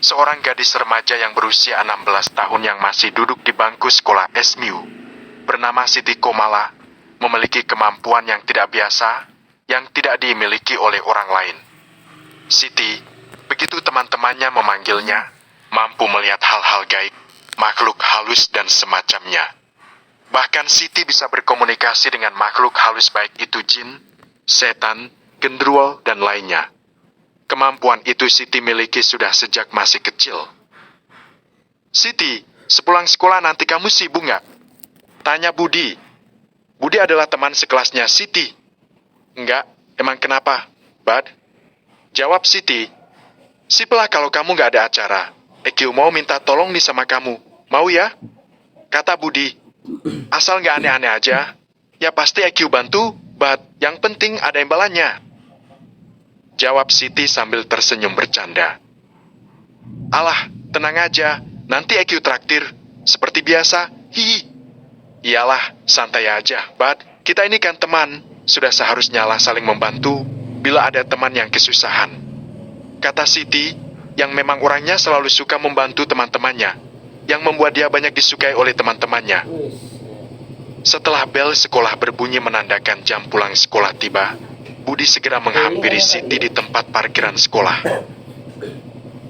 Seorang gadis remaja yang berusia 16 tahun yang masih duduk di bangku sekolah SMU, bernama Siti Komala, memiliki kemampuan yang tidak biasa, yang tidak dimiliki oleh orang lain. Siti, begitu teman-temannya memanggilnya, mampu melihat hal-hal gaib, makhluk halus dan semacamnya. Bahkan Siti bisa berkomunikasi dengan makhluk halus baik itu jin, setan, genderuwo, dan lainnya. Kemampuan itu Siti miliki sudah sejak masih kecil. Siti, sepulang sekolah nanti kamu sibuk nggak? Tanya Budi. Budi adalah teman sekelasnya Siti. Enggak, emang kenapa, Bud? Jawab Siti. Siplah kalau kamu nggak ada acara. EQ mau minta tolong nih sama kamu. Mau ya? Kata Budi. Asal nggak aneh-aneh aja. Ya pasti EQ bantu, Bud. Yang penting ada imbalannya. Jawab Siti sambil tersenyum bercanda. Alah, tenang aja. Nanti EQ traktir. Seperti biasa. Hihi. Iyalah, santai aja, Bud. Kita ini kan teman. Sudah seharusnya lah saling membantu bila ada teman yang kesusahan. Kata Siti, yang memang orangnya selalu suka membantu teman-temannya, yang membuat dia banyak disukai oleh teman-temannya. Setelah bel sekolah berbunyi menandakan jam pulang sekolah tiba, Budi segera menghampiri Siti di tempat parkiran sekolah.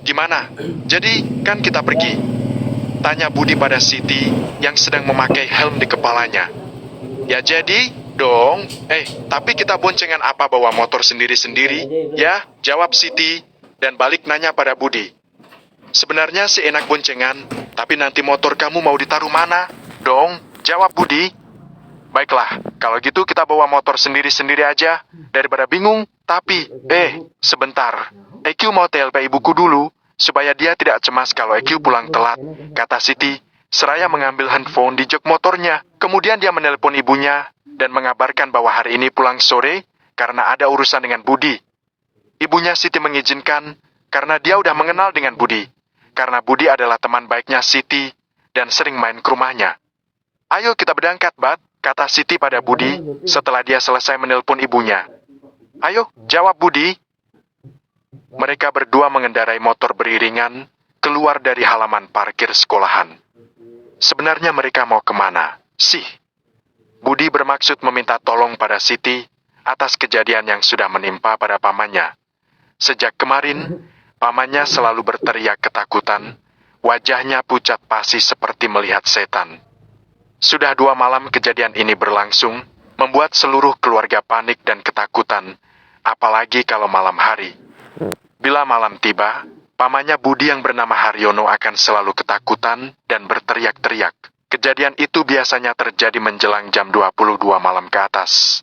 Gimana? Jadi, kan kita pergi? Tanya Budi pada Siti yang sedang memakai helm di kepalanya. Ya jadi, dong. Tapi kita boncengan apa bawa motor sendiri-sendiri? Ya, jawab Siti dan balik nanya pada Budi. Sebenarnya sih enak boncengan, tapi nanti motor kamu mau ditaruh mana? Dong, jawab Budi. Baiklah, kalau gitu kita bawa motor sendiri-sendiri aja, daripada bingung. Tapi, sebentar. EQ mau TLP ibuku dulu, supaya dia tidak cemas kalau EQ pulang telat, kata Siti, seraya mengambil handphone di jok motornya. Kemudian dia menelpon ibunya, dan mengabarkan bahwa hari ini pulang sore, karena ada urusan dengan Budi. Ibunya Siti mengizinkan, karena dia udah mengenal dengan Budi. Karena Budi adalah teman baiknya Siti, dan sering main ke rumahnya. Ayo kita berangkat, Bud, kata Siti pada Budi setelah dia selesai menelpon ibunya. Ayo, jawab Budi. Mereka berdua mengendarai motor beriringan keluar dari halaman parkir sekolahan. Sebenarnya mereka mau kemana sih? Budi bermaksud meminta tolong pada Siti atas kejadian yang sudah menimpa pada pamannya. Sejak kemarin, pamannya selalu berteriak ketakutan, wajahnya pucat pasi seperti melihat setan. Sudah 2 malam kejadian ini berlangsung, membuat seluruh keluarga panik dan ketakutan, apalagi kalau malam hari. Bila malam tiba, pamannya Budi yang bernama Haryono akan selalu ketakutan dan berteriak-teriak. Kejadian itu biasanya terjadi menjelang jam 22 malam ke atas.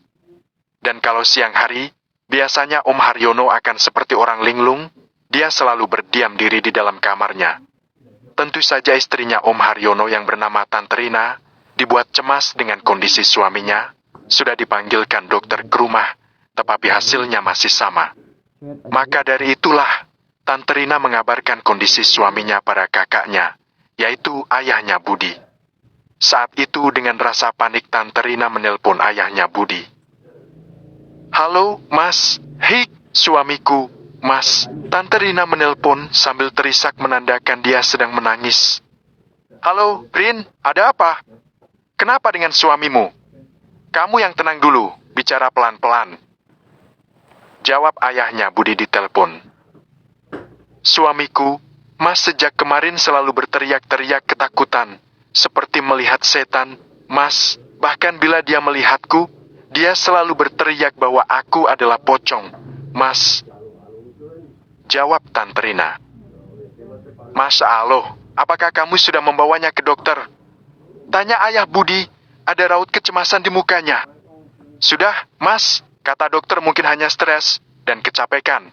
Dan kalau siang hari, biasanya Om Haryono akan seperti orang linglung, dia selalu berdiam diri di dalam kamarnya. Tentu saja istrinya Om Haryono yang bernama Tante Rina dibuat cemas dengan kondisi suaminya, sudah dipanggilkan dokter ke rumah, tetapi hasilnya masih sama. Maka dari itulah, Tante Rina mengabarkan kondisi suaminya pada kakaknya, yaitu ayahnya Budi. Saat itu dengan rasa panik Tante Rina menelpon ayahnya Budi. Halo, Mas. Hei, suamiku. Mas, Tante Rina menelpon sambil terisak menandakan dia sedang menangis. Halo, Rin, ada apa? Kenapa dengan suamimu? Kamu yang tenang dulu, bicara pelan-pelan. Jawab ayahnya Budi di telepon. Suamiku, Mas sejak kemarin selalu berteriak-teriak ketakutan, seperti melihat setan. Mas, bahkan bila dia melihatku, dia selalu berteriak bahwa aku adalah pocong. Mas, jawab Tante Rina. Masya Allah, apakah kamu sudah membawanya ke dokter? Tanya ayah Budi, ada raut kecemasan di mukanya. Sudah, Mas, kata dokter mungkin hanya stres dan kecapekan.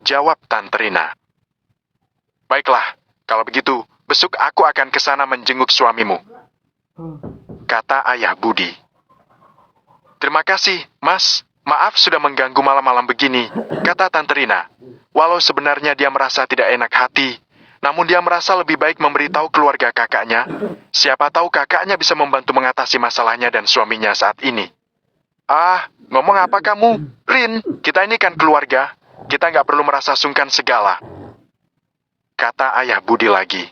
Jawab Tante Rina. Baiklah, kalau begitu, besok aku akan ke sana menjenguk suamimu, kata ayah Budi. Terima kasih, Mas. Maaf sudah mengganggu malam-malam begini, kata Tante Rina. Walau sebenarnya dia merasa tidak enak hati, namun dia merasa lebih baik memberitahu keluarga kakaknya. Siapa tahu kakaknya bisa membantu mengatasi masalahnya dan suaminya saat ini. Ah, ngomong apa kamu? Rin, kita ini kan keluarga. Kita nggak perlu merasa sungkan segala, kata ayah Budi lagi.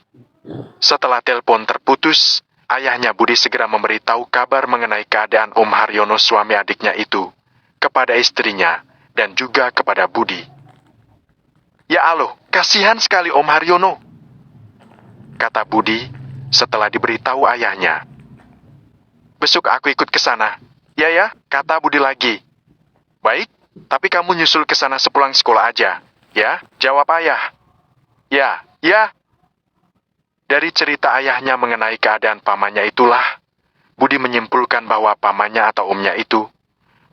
Setelah telepon terputus, ayahnya Budi segera memberitahu kabar mengenai keadaan Om Haryono suami adiknya itu kepada istrinya dan juga kepada Budi. Ya Allah, kasihan sekali Om Haryono, kata Budi setelah diberitahu ayahnya. Besok aku ikut ke sana. Ya, kata Budi lagi. Baik, tapi kamu nyusul ke sana sepulang sekolah aja. Ya, jawab ayah. Ya. Dari cerita ayahnya mengenai keadaan pamannya itulah, Budi menyimpulkan bahwa pamannya atau omnya itu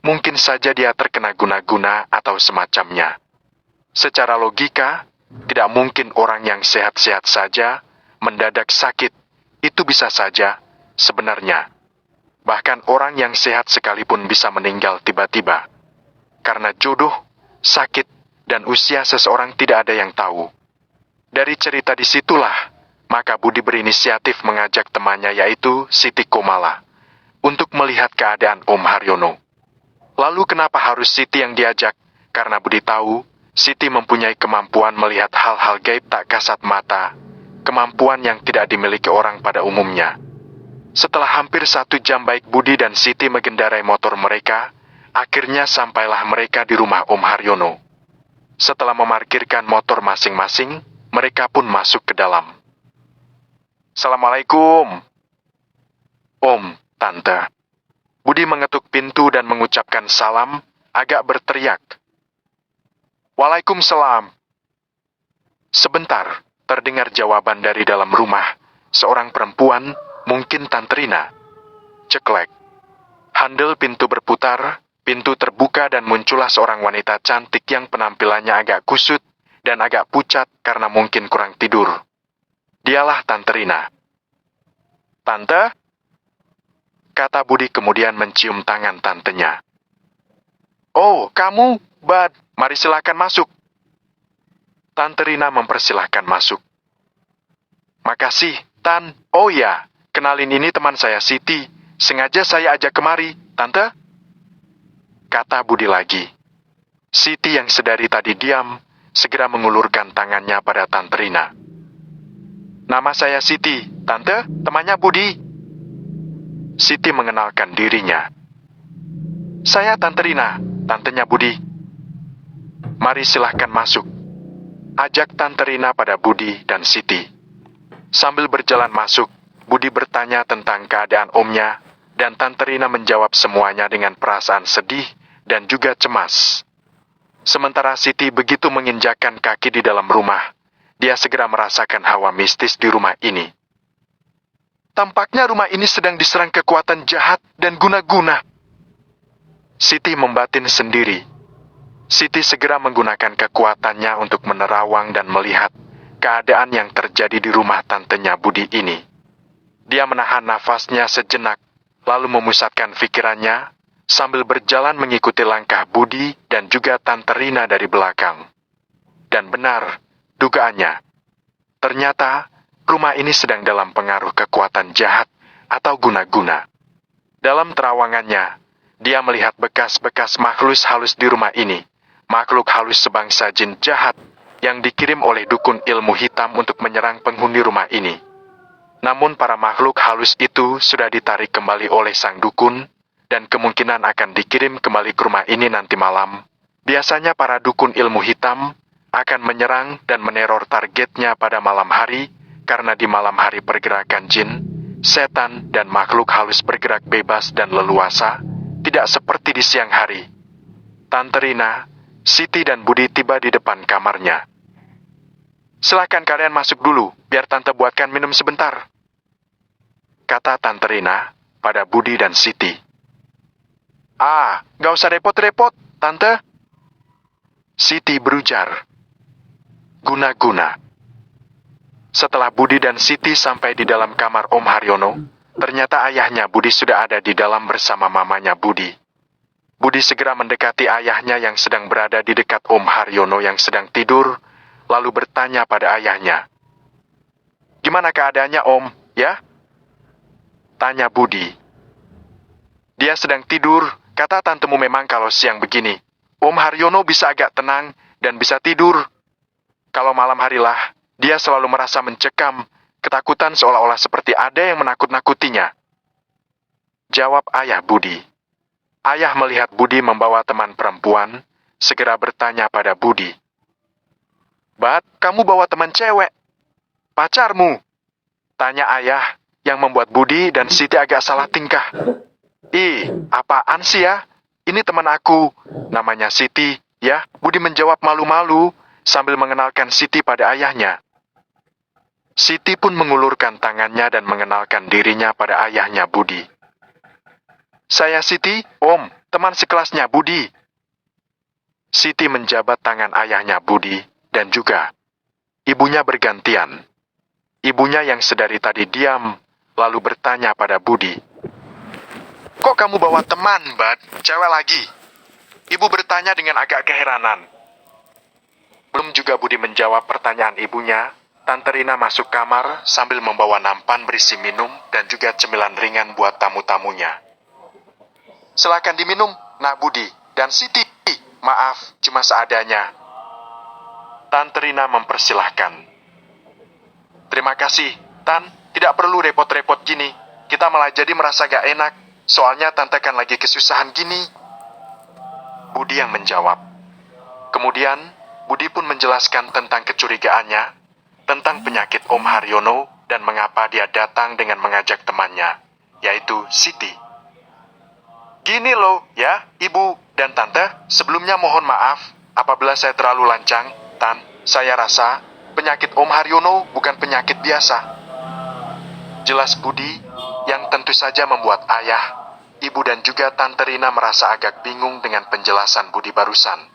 mungkin saja dia terkena guna-guna atau semacamnya. Secara logika, tidak mungkin orang yang sehat-sehat saja mendadak sakit. Itu bisa saja, sebenarnya. Bahkan orang yang sehat sekalipun bisa meninggal tiba-tiba. Karena jodoh, sakit, dan usia seseorang tidak ada yang tahu. Dari cerita disitulah, maka Budi berinisiatif mengajak temannya yaitu Siti Komala untuk melihat keadaan Om Haryono. Lalu kenapa harus Siti yang diajak? Karena Budi tahu, Siti mempunyai kemampuan melihat hal-hal gaib tak kasat mata, kemampuan yang tidak dimiliki orang pada umumnya. Setelah hampir 1 jam baik Budi dan Siti mengendarai motor mereka, akhirnya sampailah mereka di rumah Om Haryono. Setelah memarkirkan motor masing-masing, mereka pun masuk ke dalam. Assalamualaikum. Om, Tante. Budi mengetuk pintu dan mengucapkan salam, agak berteriak. Waalaikumsalam. Sebentar, terdengar jawaban dari dalam rumah. Seorang perempuan, mungkin Tante Rina. Ceklek. Handel pintu berputar, pintu terbuka dan muncullah seorang wanita cantik yang penampilannya agak kusut dan agak pucat karena mungkin kurang tidur. Dialah Tante Rina. Tante? Kata Budi kemudian mencium tangan tantenya. Oh, kamu, Bad. Mari silakan masuk. Tante Rina mempersilahkan masuk. Makasih, Tan. Oh ya, kenalin ini teman saya Siti. Sengaja saya ajak kemari, Tante. Kata Budi lagi. Siti yang sedari tadi diam, segera mengulurkan tangannya pada Tante Rina. Nama saya Siti, Tante, temannya Budi. Siti mengenalkan dirinya. Saya Tante Rina, tantenya Budi. Mari silahkan masuk. Ajak Tante Rina pada Budi dan Siti. Sambil berjalan masuk, Budi bertanya tentang keadaan omnya, dan Tante Rina menjawab semuanya dengan perasaan sedih dan juga cemas. Sementara Siti begitu menginjakkan kaki di dalam rumah, dia segera merasakan hawa mistis di rumah ini. Tampaknya rumah ini sedang diserang kekuatan jahat dan guna-guna. Siti membatin sendiri. Siti segera menggunakan kekuatannya untuk menerawang dan melihat keadaan yang terjadi di rumah tantenya Budi ini. Dia menahan nafasnya sejenak, lalu memusatkan pikirannya, sambil berjalan mengikuti langkah Budi dan juga Tante Rina dari belakang. Dan benar, dugaannya. Ternyata, rumah ini sedang dalam pengaruh kekuatan jahat atau guna-guna. Dalam terawangannya, dia melihat bekas-bekas makhluk halus di rumah ini. Makhluk halus sebangsa jin jahat yang dikirim oleh dukun ilmu hitam untuk menyerang penghuni rumah ini. Namun para makhluk halus itu sudah ditarik kembali oleh sang dukun, dan kemungkinan akan dikirim kembali ke rumah ini nanti malam. Biasanya para dukun ilmu hitam akan menyerang dan meneror targetnya pada malam hari, karena di malam hari pergerakan jin, setan, dan makhluk halus bergerak bebas dan leluasa, tidak seperti di siang hari. Tante Rina, Siti dan Budi tiba di depan kamarnya. Silakan kalian masuk dulu, biar Tante buatkan minum sebentar, kata Tante Rina pada Budi dan Siti. Gak usah repot-repot, Tante. Siti berujar. Guna-guna. Setelah Budi dan Siti sampai di dalam kamar Om Haryono, ternyata ayahnya Budi sudah ada di dalam bersama mamanya Budi. Budi segera mendekati ayahnya yang sedang berada di dekat Om Haryono yang sedang tidur, lalu bertanya pada ayahnya. "Gimana keadaannya, Om, ya?" tanya Budi. "Dia sedang tidur, kata tantemu memang kalau siang begini. Om Haryono bisa agak tenang dan bisa tidur. Kalau malam harilah, dia selalu merasa mencekam, ketakutan seolah-olah seperti ada yang menakut-nakutinya," jawab ayah Budi. Ayah melihat Budi membawa teman perempuan, segera bertanya pada Budi. "Bat, kamu bawa teman cewek? Pacarmu?" tanya ayah, yang membuat Budi dan Siti agak salah tingkah. "Ih, apaan sih ya? Ini teman aku, namanya Siti, ya," Budi menjawab malu-malu, sambil mengenalkan Siti pada ayahnya. Siti pun mengulurkan tangannya dan mengenalkan dirinya pada ayahnya Budi. "Saya Siti, Om, teman sekelasnya Budi." Siti menjabat tangan ayahnya Budi, dan juga ibunya bergantian. Ibunya yang sedari tadi diam, lalu bertanya pada Budi. "Kok kamu bawa teman, Bat? Cewek lagi?" Ibu bertanya dengan agak keheranan. Belum juga Budi menjawab pertanyaan ibunya, Tante Rina masuk kamar sambil membawa nampan berisi minum dan juga cemilan ringan buat tamu-tamunya. "Silakan diminum, Nak Budi dan Siti. Maaf, cuma seadanya," Tante Rina mempersilahkan. "Terima kasih, Tan. Tidak perlu repot-repot gini. Kita malah jadi merasa gak enak. Soalnya Tante kan lagi kesusahan gini," Budi yang menjawab. Kemudian, Budi pun menjelaskan tentang kecurigaannya, tentang penyakit Om Haryono, dan mengapa dia datang dengan mengajak temannya, yaitu Siti. "Gini loh, ya, Ibu dan Tante, sebelumnya mohon maaf apabila saya terlalu lancang, Tan. Saya rasa penyakit Om Haryono bukan penyakit biasa," jelas Budi, yang tentu saja membuat ayah, ibu dan juga Tante Rina merasa agak bingung dengan penjelasan Budi barusan.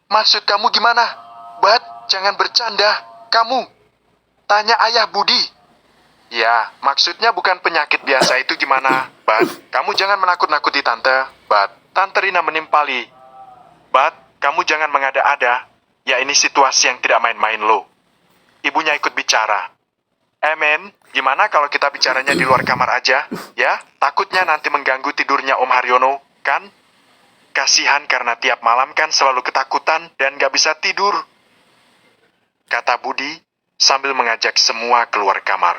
"Maksud kamu gimana? Bat, jangan bercanda, kamu," tanya ayah Budi. "Ya, maksudnya bukan penyakit biasa itu gimana, Bat? Kamu jangan menakut-nakuti Tante, Bat." Tante Rina menimpali. "Bat, kamu jangan mengada-ada. Ya ini situasi yang tidak main-main loh." Ibunya ikut bicara. Men, gimana kalau kita bicaranya di luar kamar aja, ya? Takutnya nanti mengganggu tidurnya Om Haryono, kan? Kasihan karena tiap malam kan selalu ketakutan dan gak bisa tidur," kata Budi, sambil mengajak semua keluar kamar.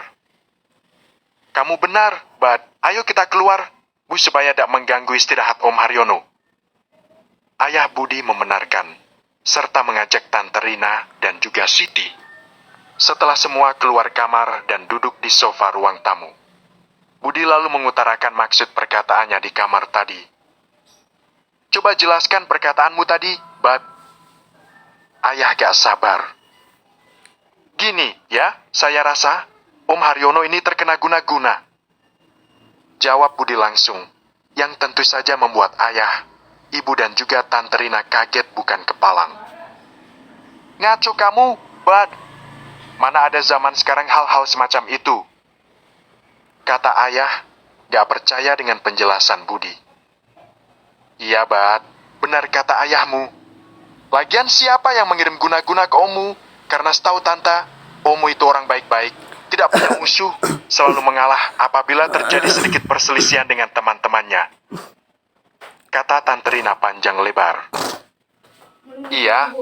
"Kamu benar, Bat. Ayo kita keluar, Bu, supaya tidak mengganggu istirahat Om Haryono." Ayah Budi membenarkan, serta mengajak Tante Rina dan juga Siti. Setelah semua keluar kamar dan duduk di sofa ruang tamu, Budi lalu mengutarakan maksud perkataannya di kamar tadi. "Coba jelaskan perkataanmu tadi, Bat." Ayah gak sabar. "Gini, ya, saya rasa Om Haryono ini terkena guna-guna," jawab Budi langsung, yang tentu saja membuat ayah, ibu dan juga Tante Rina kaget bukan kepalang. "Ngaco kamu, Bat. Mana ada zaman sekarang hal-hal semacam itu," kata ayah, gak percaya dengan penjelasan Budi. "Iya, Bat, benar kata ayahmu. Lagian siapa yang mengirim guna-guna ke Omu? Karena setahu Tante, Omu itu orang baik-baik, tidak punya musuh, selalu mengalah apabila terjadi sedikit perselisihan dengan teman-temannya," kata Tante Rina panjang lebar. "Iya,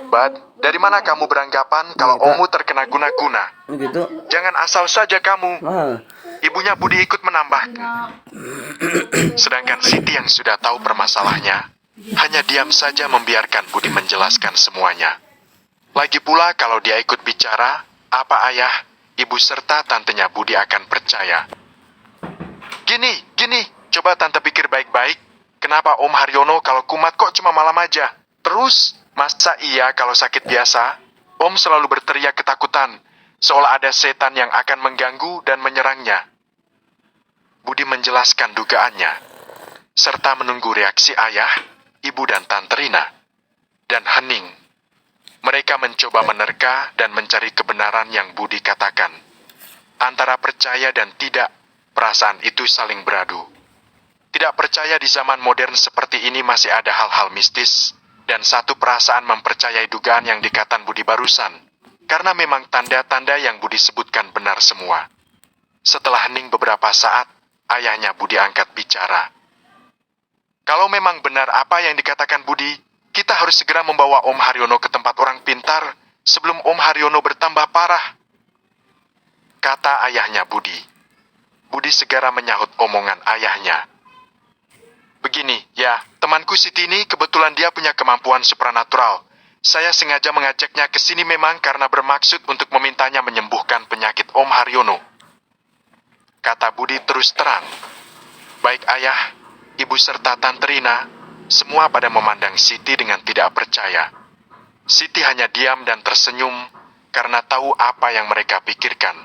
Bat, dari mana kamu beranggapan kalau Omu terkena guna-guna? Gitu. Jangan asal saja kamu," Mahal. ibunya Budi ikut menambahkan. Sedangkan Siti yang sudah tahu permasalahannya, hanya diam saja membiarkan Budi menjelaskan semuanya. Lagi pula kalau dia ikut bicara, apa ayah, ibu serta tantenya Budi akan percaya. Gini, coba Tante pikir baik-baik. Kenapa Om Haryono kalau kumat kok cuma malam aja? Terus, masa iya kalau sakit biasa, Om selalu berteriak ketakutan, seolah ada setan yang akan mengganggu dan menyerangnya. Budi menjelaskan dugaannya, serta menunggu reaksi ayah, ibu dan Tante Rina. Dan hening. Mereka mencoba menerka dan mencari kebenaran yang Budi katakan. Antara percaya dan tidak, perasaan itu saling beradu. Tidak percaya di zaman modern seperti ini masih ada hal-hal mistis, dan satu perasaan mempercayai dugaan yang dikatakan Budi barusan, karena memang tanda-tanda yang Budi sebutkan benar semua. Setelah hening beberapa saat, ayahnya Budi angkat bicara. Kalau memang benar apa yang dikatakan Budi, kita harus segera membawa Om Haryono ke tempat orang pintar, sebelum Om Haryono bertambah parah, kata ayahnya Budi. Budi segera menyahut omongan ayahnya. Begini, ya, temanku Siti ini kebetulan dia punya kemampuan supranatural. Saya sengaja mengajaknya ke sini memang karena bermaksud untuk memintanya menyembuhkan penyakit Om Haryono, kata Budi terus terang. Baik ayah, ibu serta Tante Rina, semua pada memandang Siti dengan tidak percaya. Siti hanya diam dan tersenyum karena tahu apa yang mereka pikirkan.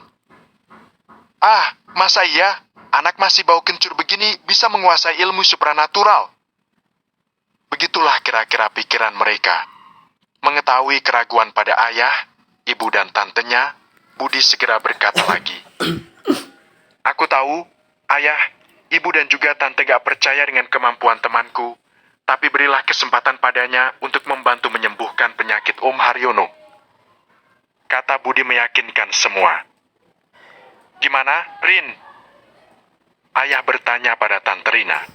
Ah, masa iya? Anak masih bau kencur begini bisa menguasai ilmu supranatural. Begitulah kira-kira pikiran mereka. Mengetahui keraguan pada ayah, ibu dan tantenya, Budi segera berkata lagi. Aku tahu, ayah, ibu dan juga tante gak percaya dengan kemampuan temanku, tapi berilah kesempatan padanya untuk membantu menyembuhkan penyakit Om Haryono, kata Budi meyakinkan semua. Gimana, Rin? Ayah bertanya pada Tante Rina.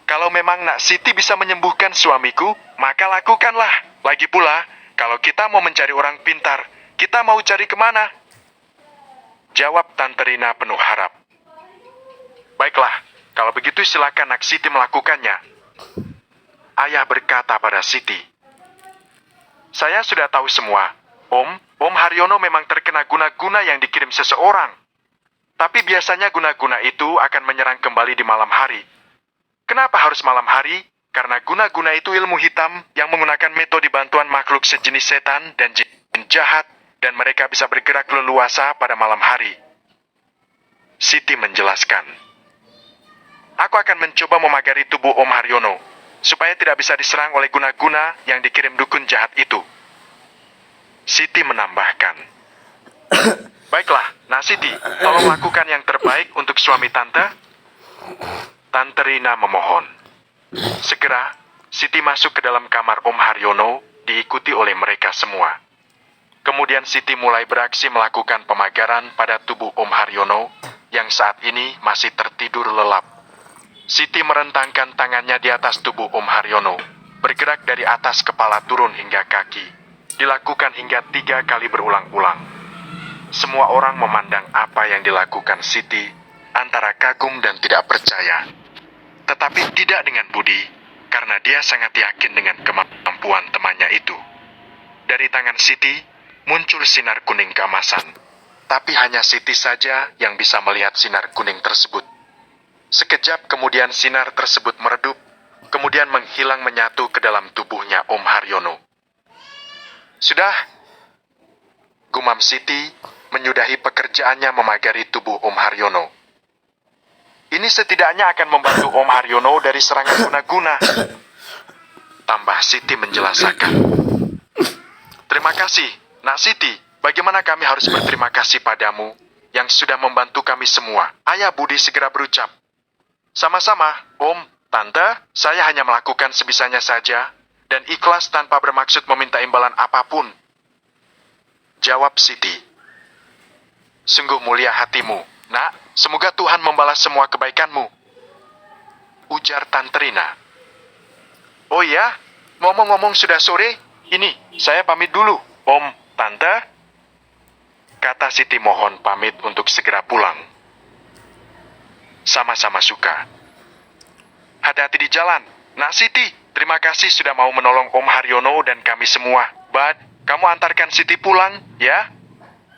Kalau memang Nak Siti bisa menyembuhkan suamiku, maka lakukanlah. Lagi pula, kalau kita mau mencari orang pintar, kita mau cari kemana? Jawab Tante Rina penuh harap. Baiklah, kalau begitu silakan Nak Siti melakukannya. Ayah berkata pada Siti. Saya sudah tahu semua. Om Haryono memang terkena guna-guna yang dikirim seseorang. Tapi biasanya guna-guna itu akan menyerang kembali di malam hari. Kenapa harus malam hari? Karena guna-guna itu ilmu hitam yang menggunakan metode bantuan makhluk sejenis setan dan jin jahat, dan mereka bisa bergerak leluasa pada malam hari. Siti menjelaskan. Aku akan mencoba memagari tubuh Om Haryono, supaya tidak bisa diserang oleh guna-guna yang dikirim dukun jahat itu. Siti menambahkan. Baiklah, Nak Siti, tolong lakukan yang terbaik untuk suami Tante. Tante Rina memohon. Segera, Siti masuk ke dalam kamar Om Haryono, diikuti oleh mereka semua. Kemudian Siti mulai beraksi melakukan pemagaran pada tubuh Om Haryono, yang saat ini masih tertidur lelap. Siti merentangkan tangannya di atas tubuh Om Haryono, bergerak dari atas kepala turun hingga kaki. Dilakukan hingga 3 kali berulang-ulang. Semua orang memandang apa yang dilakukan Siti, antara kagum dan tidak percaya. Tetapi tidak dengan Budi, karena dia sangat yakin dengan kemampuan temannya itu. Dari tangan Siti, muncul sinar kuning keemasan. Tapi hanya Siti saja yang bisa melihat sinar kuning tersebut. Sekejap kemudian sinar tersebut meredup, kemudian menghilang menyatu ke dalam tubuhnya Om Haryono. Sudah, gumam Siti, menyudahi pekerjaannya memagari tubuh Om Haryono. Ini setidaknya akan membantu Om Haryono dari serangan guna-guna, tambah Siti menjelaskan. Terima kasih, Nak Siti. Bagaimana kami harus berterima kasih padamu yang sudah membantu kami semua? Ayah Budi segera berucap. Sama-sama, Om, Tante, saya hanya melakukan sebisanya saja dan ikhlas tanpa bermaksud meminta imbalan apapun. Jawab Siti. Sungguh mulia hatimu, Nak. Semoga Tuhan membalas semua kebaikanmu. Ujar Tante Rina. Oh iya, ngomong-ngomong sudah sore. Ini, saya pamit dulu, Om, Tante. Kata Siti mohon pamit untuk segera pulang. Sama-sama suka. Hati-hati di jalan, Nak Siti. Terima kasih sudah mau menolong Om Haryono dan kami semua. Bad, kamu antarkan Siti pulang, ya?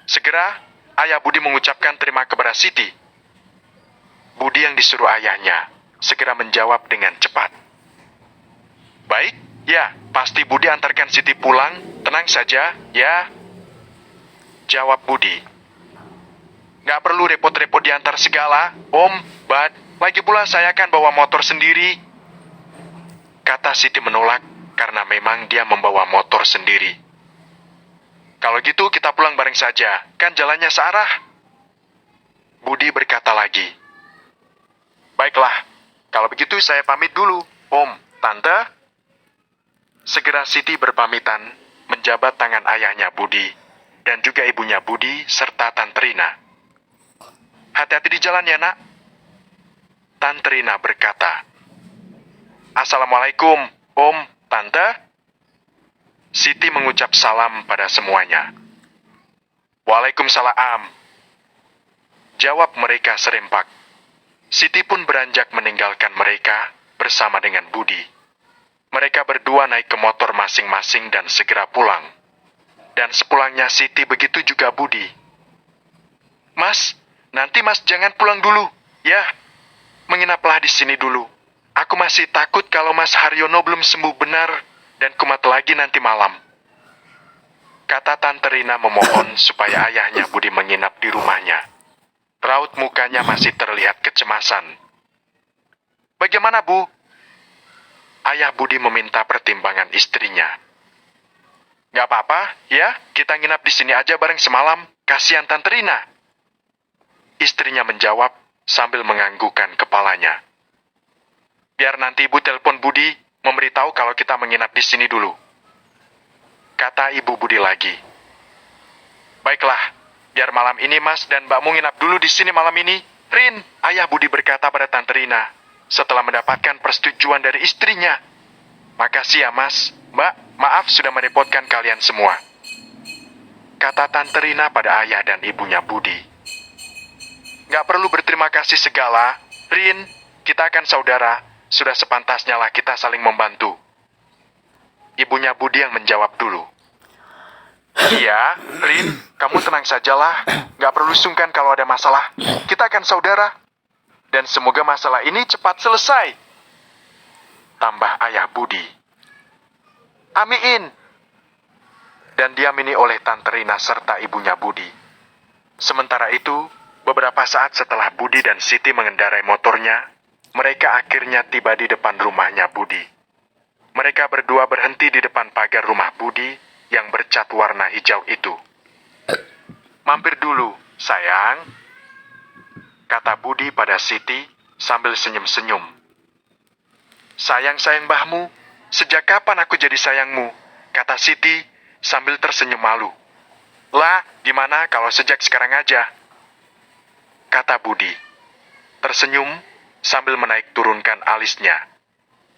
Segera, Ayah Budi mengucapkan terima kepada Siti. Budi yang disuruh ayahnya, segera menjawab dengan cepat. Baik, ya, pasti Budi antarkan Siti pulang, tenang saja, ya. Jawab Budi. Nggak perlu repot-repot diantar segala, Om, Bad. Lagi pula saya akan bawa motor sendiri. Kata Siti menolak, karena memang dia membawa motor sendiri. Kalau gitu kita pulang bareng saja, kan jalannya searah. Budi berkata lagi. Baiklah, Kalau begitu saya pamit dulu, Om, Tante. Segera Siti berpamitan, menjabat tangan ayahnya Budi, dan juga ibunya Budi, serta Tante Rina. Hati-hati di jalan ya, nak. Tante Rina berkata. Assalamualaikum, Om, Tante. Siti mengucap salam pada semuanya. Waalaikumsalam. Jawab mereka serempak. Siti pun beranjak meninggalkan mereka bersama dengan Budi. Mereka berdua naik ke motor masing-masing dan segera pulang. Dan sepulangnya Siti begitu juga Budi. Mas, nanti Mas jangan pulang dulu, ya. Menginaplah di sini dulu. Aku masih takut kalau Mas Haryono belum sembuh benar dan kumat lagi nanti malam. Kata Tante Rina memohon supaya ayahnya Budi menginap di rumahnya. Raut mukanya masih terlihat kecemasan. Bagaimana, Bu? Ayah Budi meminta pertimbangan istrinya. Gak apa-apa, ya, kita nginap di sini aja bareng semalam. Kasihan Tante Rina. Istrinya menjawab sambil menganggukkan kepalanya. Biar nanti Ibu telepon Budi, memberitahu kalau kita menginap di sini dulu. Kata Ibu Budi lagi. Baiklah, biar malam ini Mas dan Mbakmu nginap dulu di sini malam ini. Rin, ayah Budi berkata pada Tante Rina, setelah mendapatkan persetujuan dari istrinya. Makasih ya Mas, Mbak, maaf sudah merepotkan kalian semua. Kata Tante Rina pada ayah dan ibunya Budi. Gak perlu berterima kasih segala, Rin, kita akan saudara, sudah sepantasnya lah kita saling membantu. Ibunya Budi yang menjawab dulu. Iya, Rin, kamu tenang sajalah, gak perlu sungkan kalau ada masalah, kita akan saudara. Dan semoga masalah ini cepat selesai. Tambah ayah Budi. Amin. Dan diamini oleh Tante Rina serta ibunya Budi. Sementara itu, beberapa saat setelah Budi dan Siti mengendarai motornya, mereka akhirnya tiba di depan rumahnya Budi. Mereka berdua berhenti di depan pagar rumah Budi yang bercat warna hijau itu. Mampir dulu, sayang. Kata Budi pada Siti sambil senyum-senyum. Sayang mbahmu, sejak kapan aku jadi sayangmu? Kata Siti sambil tersenyum malu. Lah, gimana kalau sejak sekarang aja? Kata Budi. Tersenyum sambil menaik turunkan alisnya.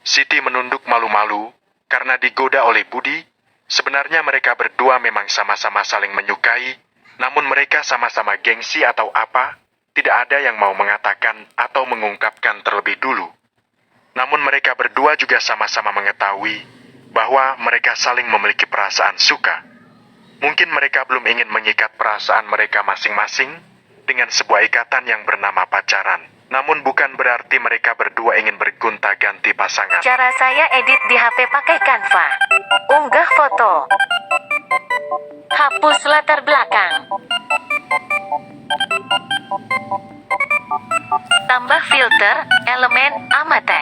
Siti menunduk malu-malu karena digoda oleh Budi. Sebenarnya mereka berdua memang sama-sama saling menyukai, namun mereka sama-sama gengsi atau apa, tidak ada yang mau mengatakan atau mengungkapkan terlebih dulu. Namun mereka berdua juga sama-sama mengetahui bahwa mereka saling memiliki perasaan suka. Mungkin mereka belum ingin mengikat perasaan mereka masing-masing dengan sebuah ikatan yang bernama pacaran. Namun bukan berarti mereka berdua ingin bergonta-ganti pasangan. Cara saya edit di HP pakai Canva. Unggah foto. Hapus latar belakang. Tambah filter, elemen, amatir.